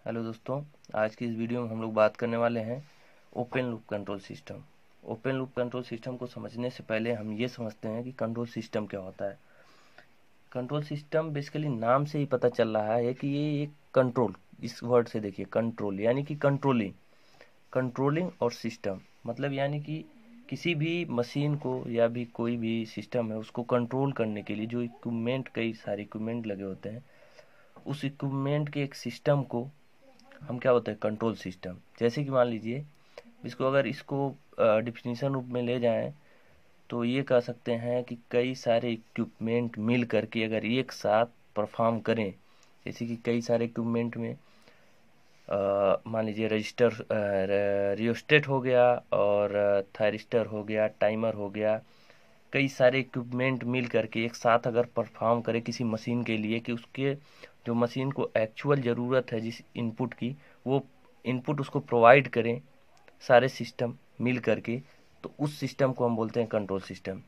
Hello दोस्तों, आज की इस वीडियो में हम लोग बात करने वाले हैं open loop control system. Open loop control system को समझने से पहले हम ये समझते हैं कि कंट्रोल सिस्टम क्या होता है। कंट्रोल सिस्टम बेसिकली नाम से ही पता चल रहा है कि ये एक कंट्रोल, इस वर्ड से देखिए कंट्रोल यानी कि कंट्रोलिंग और सिस्टम मतलब यानी कि किसी भी मशीन को या भी कोई भी सिस्टम है उसको कंट्रोल करने के लिए जो इक्विपमेंट, कई सारे इक्विपमेंट लगे होते हैं, उस इक्विपमेंट के एक सिस्टम को हम क्या होता है कंट्रोल सिस्टम। जैसे कि मान लीजिए इसको डिफिनीशन रूप में ले जाएं तो ये कह सकते हैं कि कई सारे इक्विपमेंट मिल करके अगर एक साथ परफॉर्म करें, जैसे कि कई सारे इक्विपमेंट में मान लीजिए रजिस्टर, रियोस्टेट हो गया और थायरिस्टर हो गया, टाइमर हो गया, कई सारे इक्विपमेंट मिल करके एक साथ अगर परफॉर्म करे किसी मशीन के लिए कि उसके जो मशीन को एक्चुअल ज़रूरत है जिस इनपुट की, वो इनपुट उसको प्रोवाइड करें सारे सिस्टम मिल करके, तो उस सिस्टम को हम बोलते हैं कंट्रोल सिस्टम।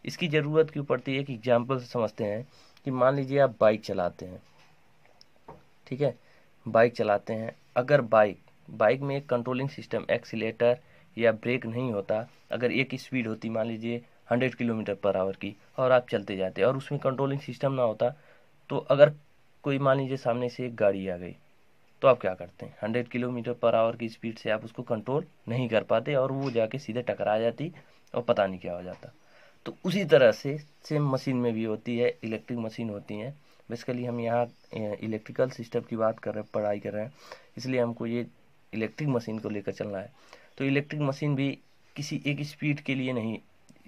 इसकी ज़रूरत क्यों पड़ती है? एक एग्जांपल से समझते हैं कि मान लीजिए आप बाइक चलाते हैं, ठीक है, बाइक चलाते हैं। अगर बाइक में एक कंट्रोलिंग सिस्टम, एक्सीलेटर या ब्रेक नहीं होता, अगर एक स्पीड होती मान लीजिए 100 किलोमीटर पर आवर की और आप चलते जाते और उसमें कंट्रोलिंग सिस्टम ना होता, तो अगर कोई मान लीजिए सामने से एक गाड़ी आ गई तो आप क्या करते हैं? 100 किलोमीटर पर आवर की स्पीड से आप उसको कंट्रोल नहीं कर पाते और वो जाके सीधे टकरा जाती और पता नहीं क्या हो जाता। तो उसी तरह से सेम मशीन में भी होती है, इलेक्ट्रिक मशीन होती हैं। बेसिकली हम यहाँ इलेक्ट्रिकल सिस्टम की बात कर रहे हैं, पढ़ाई कर रहे हैं, इसलिए हमको ये इलेक्ट्रिक मशीन को लेकर चलना है। तो इलेक्ट्रिक मशीन भी किसी एक स्पीड के लिए नहीं,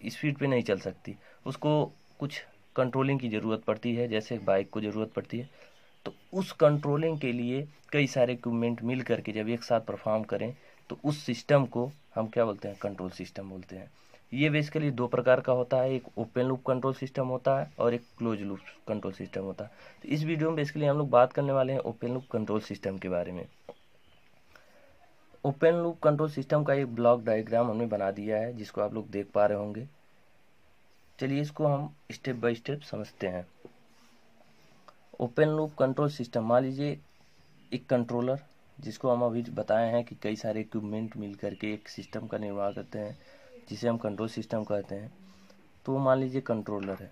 स्पीड पे नहीं चल सकती, उसको कुछ कंट्रोलिंग की ज़रूरत पड़ती है, जैसे बाइक को ज़रूरत पड़ती है। तो उस कंट्रोलिंग के लिए कई सारे इक्विपमेंट मिल करके जब एक साथ परफॉर्म करें तो उस सिस्टम को हम क्या बोलते हैं? कंट्रोल सिस्टम बोलते हैं। ये बेसिकली दो प्रकार का होता है, एक ओपन लूप कंट्रोल सिस्टम होता है और एक क्लोज लूप कंट्रोल सिस्टम होता है। तो इस वीडियो में बेसिकली हम लोग बात करने वाले हैं ओपन लूप कंट्रोल सिस्टम के बारे में। ओपन लूप कंट्रोल सिस्टम का एक ब्लॉक डायग्राम हमने बना दिया है जिसको आप लोग देख पा रहे होंगे। चलिए इसको हम स्टेप बाय स्टेप समझते हैं। ओपन लूप कंट्रोल सिस्टम, मान लीजिए एक कंट्रोलर, जिसको हम अभी बताए हैं कि कई सारे इक्विपमेंट मिल करके एक सिस्टम का निर्माण करते हैं जिसे हम कंट्रोल सिस्टम कहते हैं। तो मान लीजिए कंट्रोलर है,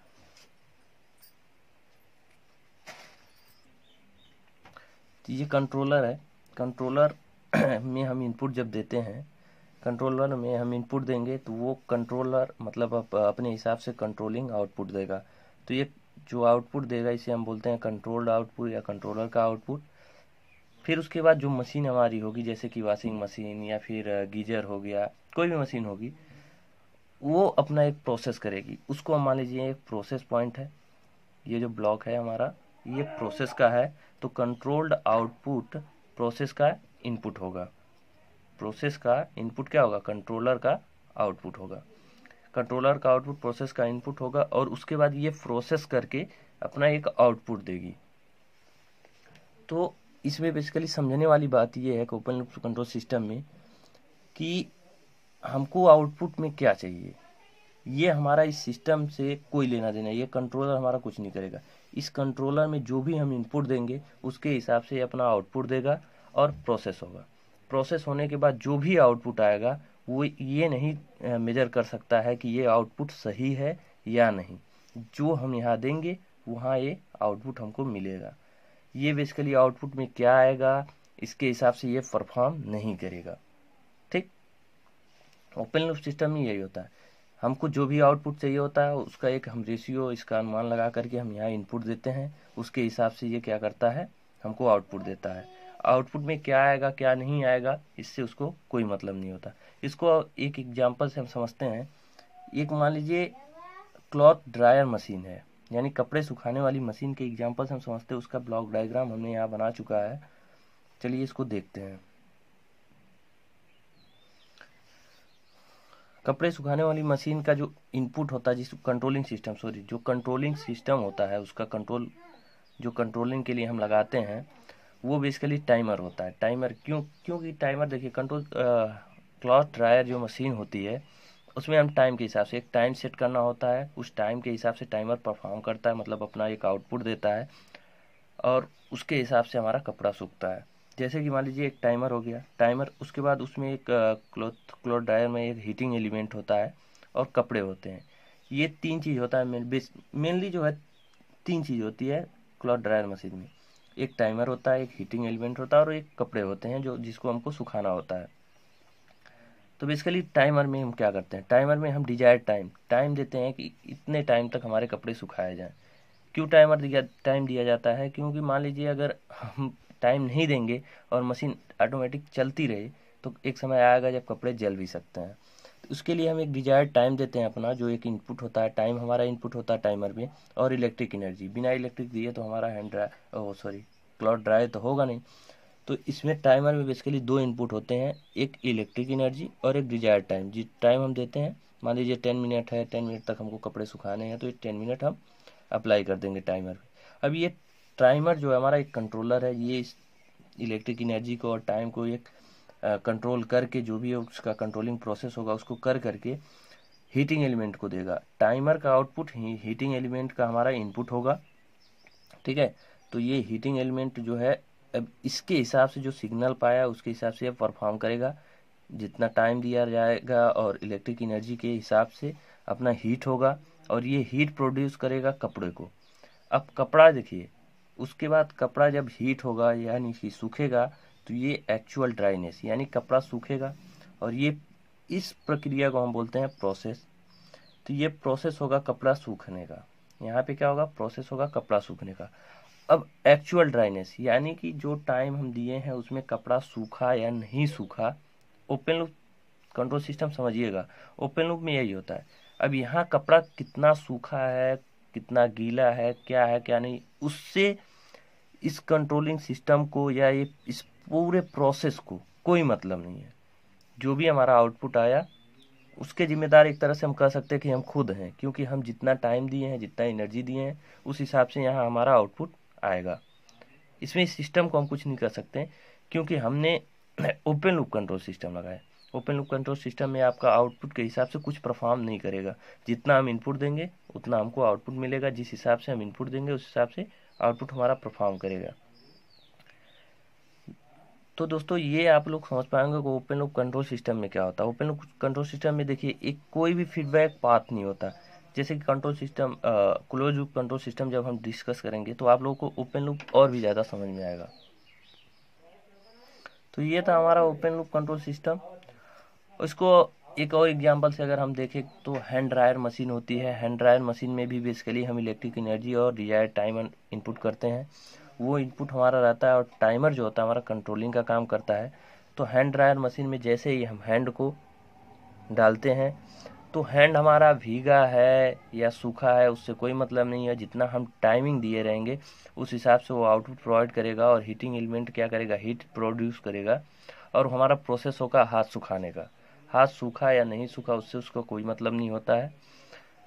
तो ये कंट्रोलर है। कंट्रोलर में हम इनपुट जब देते हैं, कंट्रोलर में हम इनपुट देंगे तो वो कंट्रोलर मतलब अपने हिसाब से कंट्रोलिंग आउटपुट देगा। तो ये जो आउटपुट देगा इसे हम बोलते हैं कंट्रोल्ड आउटपुट या कंट्रोलर का आउटपुट। फिर उसके बाद जो मशीन हमारी होगी, जैसे कि वॉशिंग मशीन या फिर गीजर हो गया, कोई भी मशीन होगी, वो अपना एक प्रोसेस करेगी। उसको हम मान लीजिए एक प्रोसेस पॉइंट है, ये जो ब्लॉक है हमारा ये प्रोसेस का है। तो कंट्रोल्ड आउटपुट प्रोसेस का इनपुट होगा, प्रोसेस का इनपुट क्या होगा? कंट्रोलर का आउटपुट होगा। कंट्रोलर का आउटपुट प्रोसेस का इनपुट होगा और उसके बाद ये प्रोसेस करके अपना एक आउटपुट देगी। तो इसमें बेसिकली समझने वाली बात ये है कि ओपन लूप कंट्रोल सिस्टम में कि हमको आउटपुट में क्या चाहिए, ये हमारा इस सिस्टम से कोई लेना देना, ये कंट्रोलर हमारा कुछ नहीं करेगा। इस कंट्रोलर में जो भी हम इनपुट देंगे उसके हिसाब से अपना आउटपुट देगा और प्रोसेस होगा। प्रोसेस होने के बाद जो भी आउटपुट आएगा वो ये नहीं मेजर कर सकता है कि ये आउटपुट सही है या नहीं। जो हम यहाँ देंगे वहाँ ये आउटपुट हमको मिलेगा। ये बेसिकली आउटपुट में क्या आएगा इसके हिसाब से ये परफॉर्म नहीं करेगा। ठीक, ओपन लूप सिस्टम में यही होता है। हमको जो भी आउटपुट चाहिए होता है उसका एक हम रेशियो, इसका अनुमान लगा करके हम यहाँ इनपुट देते हैं, उसके हिसाब से ये क्या करता है? हमको आउटपुट देता है। आउटपुट में क्या आएगा क्या नहीं आएगा इससे उसको कोई मतलब नहीं होता। इसको एक एग्जांपल से हम समझते हैं। एक मान लीजिए क्लॉथ ड्रायर मशीन है, यानी कपड़े सुखाने वाली मशीन के एग्जांपल से हम समझते हैं। उसका ब्लॉक डायग्राम हमने यहाँ बना चुका है, चलिए इसको देखते हैं। कपड़े सुखाने वाली मशीन का जो इनपुट होता है, जिस कंट्रोलिंग सिस्टम, जो कंट्रोलिंग सिस्टम होता है उसका कंट्रोल, जो कंट्रोलिंग के लिए हम लगाते हैं वो बेसिकली टाइमर होता है। टाइमर क्योंकि टाइमर देखिए, कंट्रोल क्लॉथ ड्रायर जो मशीन होती है उसमें हम टाइम के हिसाब से एक टाइम सेट करना होता है, उस टाइम के हिसाब से टाइमर परफॉर्म करता है, मतलब अपना एक आउटपुट देता है और उसके हिसाब से हमारा कपड़ा सूखता है। जैसे कि मान लीजिए एक टाइमर हो गया, टाइमर, उसके बाद उसमें एक क्लॉथ ड्रायर में एक हीटिंग एलिमेंट होता है और कपड़े होते हैं। ये 3 चीज़ होता है मेनली जो है 3 चीज़ होती है क्लॉथ ड्रायर मशीन में। एक टाइमर होता है, एक हीटिंग एलिमेंट होता है और एक कपड़े होते हैं जो जिसको हमको सुखाना होता है। तो बेसिकली टाइमर में हम क्या करते हैं, टाइमर में हम डिजायर्ड टाइम देते हैं कि इतने टाइम तक हमारे कपड़े सुखाए जाएं। क्यों टाइम दिया जाता है, क्योंकि मान लीजिए अगर हम टाइम नहीं देंगे और मशीन ऑटोमेटिक चलती रहे तो एक समय आएगा जब कपड़े जल भी सकते हैं। तो उसके लिए हम एक डिजायर्ड टाइम देते हैं अपना, जो एक इनपुट होता है, टाइम हमारा इनपुट होता है टाइमर में, और इलेक्ट्रिक एनर्जी। बिना इलेक्ट्रिक दिए तो हमारा क्लॉथ ड्राई तो होगा नहीं। तो इसमें टाइमर में बेसिकली 2 इनपुट होते हैं, एक इलेक्ट्रिक एनर्जी और एक डिजायर्ड टाइम। जिस टाइम हम देते हैं, मान लीजिए 10 मिनट है, 10 मिनट तक हमको कपड़े सुखाने हैं, तो ये 10 मिनट हम अप्लाई कर देंगे टाइमर पे। अब ये टाइमर जो है हमारा एक कंट्रोलर है, ये इस इलेक्ट्रिक एनर्जी को और टाइम को एक कंट्रोल करके, जो भी उसका कंट्रोलिंग प्रोसेस होगा उसको कर करके हीटिंग एलिमेंट को देगा। टाइमर का आउटपुट हीटिंग एलिमेंट का हमारा इनपुट होगा, ठीक है। तो ये हीटिंग एलिमेंट जो है अब इसके हिसाब से जो सिग्नल पाया उसके हिसाब से परफॉर्म करेगा, जितना टाइम दिया जाएगा, और इलेक्ट्रिक एनर्जी के हिसाब से अपना हीट होगा और ये हीट प्रोड्यूस करेगा कपड़े को। अब कपड़ा देखिए, उसके बाद कपड़ा जब हीट होगा यानी कि सूखेगा तो ये एक्चुअल ड्राइनेस यानी कपड़ा सूखेगा, और ये इस प्रक्रिया को हम बोलते हैं प्रोसेस। तो ये प्रोसेस होगा कपड़ा सूखने का, यहाँ पे क्या होगा, प्रोसेस होगा कपड़ा सूखने का। अब एक्चुअल ड्राइनेस यानी कि जो टाइम हम दिए हैं उसमें कपड़ा सूखा या नहीं सूखा, ओपन लूप कंट्रोल सिस्टम समझिएगा, ओपन लूप में यही होता है। अब यहाँ कपड़ा कितना सूखा है, कितना गीला है, क्या है क्या नहीं, उससे इस कंट्रोलिंग सिस्टम को या ये इस पूरे प्रोसेस को कोई मतलब नहीं है। जो भी हमारा आउटपुट आया उसके जिम्मेदार एक तरह से हम कह सकते हैं कि हम खुद हैं, क्योंकि हम जितना टाइम दिए हैं, जितना एनर्जी दिए हैं, उस हिसाब से यहाँ हमारा आउटपुट आएगा। इसमें इस सिस्टम को हम कुछ नहीं कर सकते, क्योंकि हमने ओपन लूप कंट्रोल सिस्टम लगाया। ओपन लूप कंट्रोल सिस्टम में आपका आउटपुट के हिसाब से कुछ परफॉर्म नहीं करेगा। जितना हम इनपुट देंगे उतना हमको आउटपुट मिलेगा, जिस हिसाब से हम इनपुट देंगे उस हिसाब से आउटपुट हमारा परफॉर्म करेगा। तो दोस्तों ये आप लोग समझ पाएंगे कि ओपन लूप कंट्रोल सिस्टम में क्या होता है। ओपन लूप कंट्रोल सिस्टम में देखिए एक कोई भी फीडबैक पाथ नहीं होता। जैसे कि control system, close loop control system जब हम डिस्कस करेंगे तो आप लोगों को ओपन लूप और भी ज़्यादा समझ में आएगा। तो ये था हमारा ओपन लूप कंट्रोल सिस्टम। इसको एक और एग्जांपल से अगर हम देखें तो हैंड ड्रायर मशीन होती है। हैंड ड्रायर मशीन में भी बेसिकली हम इलेक्ट्रिक एनर्जी और डिजायर्ड टाइम इनपुट करते हैं। वो इनपुट हमारा रहता है और टाइमर जो होता है हमारा कंट्रोलिंग का काम करता है। तो हैंड ड्रायर मशीन में जैसे ही हम हैंड को डालते हैं तो हैंड हमारा भीगा है या सूखा है उससे कोई मतलब नहीं है। जितना हम टाइमिंग दिए रहेंगे उस हिसाब से वो आउटपुट प्रोवाइड करेगा, और हीटिंग एलिमेंट क्या करेगा, हीट प्रोड्यूस करेगा, और हमारा प्रोसेस होगा हाथ सुखाने का। हाथ सूखा या नहीं सूखा उससे उसको कोई मतलब नहीं होता है।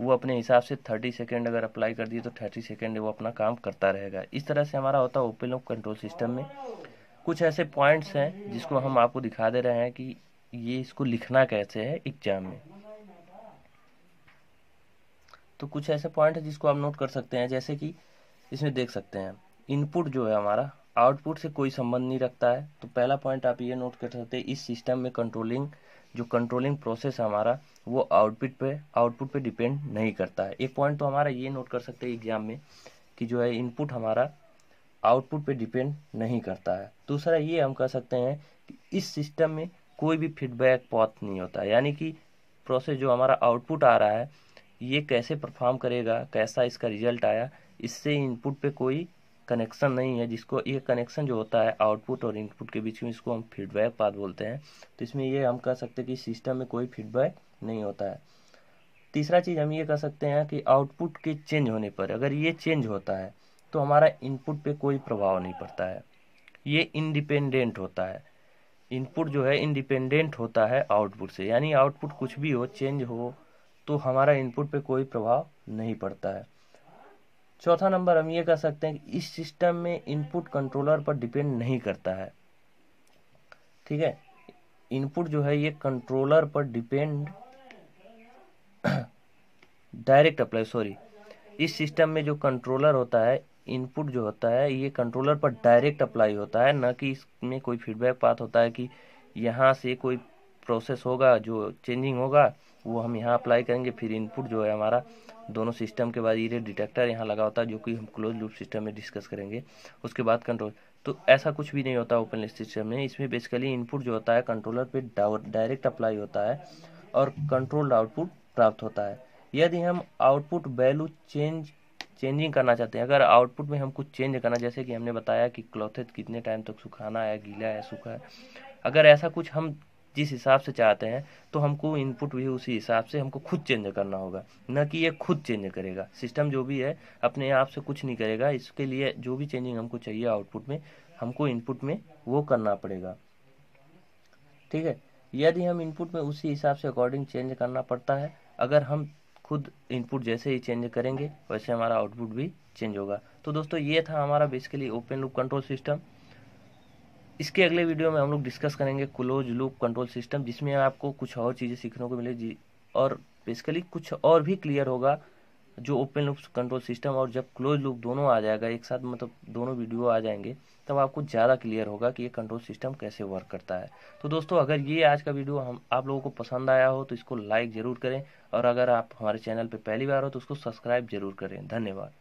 वो अपने हिसाब से 30 सेकेंड अगर अप्लाई कर दिए तो 30 सेकेंड वो अपना काम करता रहेगा। इस तरह से हमारा होता है ओपन लूप कंट्रोल सिस्टम में। कुछ ऐसे पॉइंट्स हैं जिसको हम आपको दिखा दे रहे हैं कि ये इसको लिखना कैसे है एग्जाम में। तो कुछ ऐसे पॉइंट है जिसको आप नोट कर सकते हैं, जैसे कि इसमें देख सकते हैं इनपुट जो है हमारा आउटपुट से कोई संबंध नहीं रखता है। तो पहला पॉइंट आप ये नोट कर सकते हैं, इस सिस्टम में कंट्रोलिंग प्रोसेस हमारा वो आउटपुट पे डिपेंड नहीं करता है। एक पॉइंट तो हमारा ये नोट कर सकते हैं एग्जाम में कि जो है इनपुट हमारा आउटपुट पे डिपेंड नहीं करता है। दूसरा ये हम कह सकते हैं कि इस सिस्टम में कोई भी फीडबैक पाथ नहीं होता है, यानी कि प्रोसेस जो हमारा आउटपुट आ रहा है ये कैसे परफॉर्म करेगा, कैसा इसका रिजल्ट आया, इससे इनपुट पे कोई कनेक्शन नहीं है। जिसको ये कनेक्शन जो होता है आउटपुट और इनपुट के बीच में, इसको हम फीडबैक पाथ बोलते हैं। तो इसमें ये हम कह सकते हैं कि सिस्टम में कोई फीडबैक नहीं होता है। तीसरा चीज़ हम ये कह सकते हैं कि आउटपुट के चेंज होने पर, अगर ये चेंज होता है तो हमारा इनपुट पे कोई प्रभाव नहीं पड़ता है, ये इंडिपेंडेंट होता है। इनपुट जो है इंडिपेंडेंट होता है आउटपुट से, यानी आउटपुट कुछ भी हो, चेंज हो, तो हमारा इनपुट पे कोई प्रभाव नहीं पड़ता है। चौथा नंबर हम ये कह सकते हैं कि इस सिस्टम में इनपुट कंट्रोलर पर डिपेंड नहीं करता है, ठीक है। इनपुट जो है ये कंट्रोलर पर डिपेंड इस सिस्टम में जो कंट्रोलर होता है इनपुट जो होता है ये कंट्रोलर पर डायरेक्ट अप्लाई होता है, न कि इसमें कोई फीडबैक पाथ होता है कि यहाँ से कोई प्रोसेस होगा जो चेंजिंग होगा वो हम यहाँ अप्लाई करेंगे, फिर इनपुट जो है हमारा दोनों सिस्टम के बाद ये डिटेक्टर यहाँ लगा होता है जो कि हम क्लोज लूप सिस्टम में डिस्कस करेंगे, उसके बाद कंट्रोल। तो ऐसा कुछ भी नहीं होता ओपन लिस्ट सिस्टम में। इसमें बेसिकली इनपुट जो होता है कंट्रोलर पे डायरेक्ट अप्लाई होता है और कंट्रोल्ड आउटपुट प्राप्त होता है। यदि हम आउटपुट वैल्यू चेंजिंग करना चाहते हैं, अगर आउटपुट में हम कुछ चेंज करना, जैसे कि हमने बताया कि क्लॉथेज कितने टाइम तक सुखाना है, गीला है सूखा है, अगर ऐसा कुछ हम जिस हिसाब से चाहते हैं तो हमको इनपुट भी उसी हिसाब से हमको खुद चेंज करना होगा, न कि ये खुद चेंज करेगा। सिस्टम जो भी है अपने आप से कुछ नहीं करेगा, इसके लिए जो भी चेंजिंग हमको चाहिए आउटपुट में हमको इनपुट में वो करना पड़ेगा। ठीक है, यदि हम इनपुट में उसी हिसाब से अकॉर्डिंग चेंज करना पड़ता है, अगर हम खुद इनपुट जैसे ही चेंज करेंगे वैसे हमारा आउटपुट भी चेंज होगा। तो दोस्तों ये था हमारा basically open loop control system. इसके अगले वीडियो में हम लोग डिस्कस करेंगे क्लोज लूप कंट्रोल सिस्टम, जिसमें आपको कुछ और चीज़ें सीखने को मिलेगी और बेसिकली कुछ और भी क्लियर होगा जो ओपन लूप कंट्रोल सिस्टम और जब क्लोज लूप दोनों आ जाएगा एक साथ, मतलब दोनों वीडियो आ जाएंगे, तब आपको ज़्यादा क्लियर होगा कि ये कंट्रोल सिस्टम कैसे वर्क करता है। तो दोस्तों अगर ये आज का वीडियो आप लोगों को पसंद आया हो तो इसको लाइक ज़रूर करें, और अगर आप हमारे चैनल पर पहली बार हो तो उसको सब्सक्राइब जरूर करें। धन्यवाद।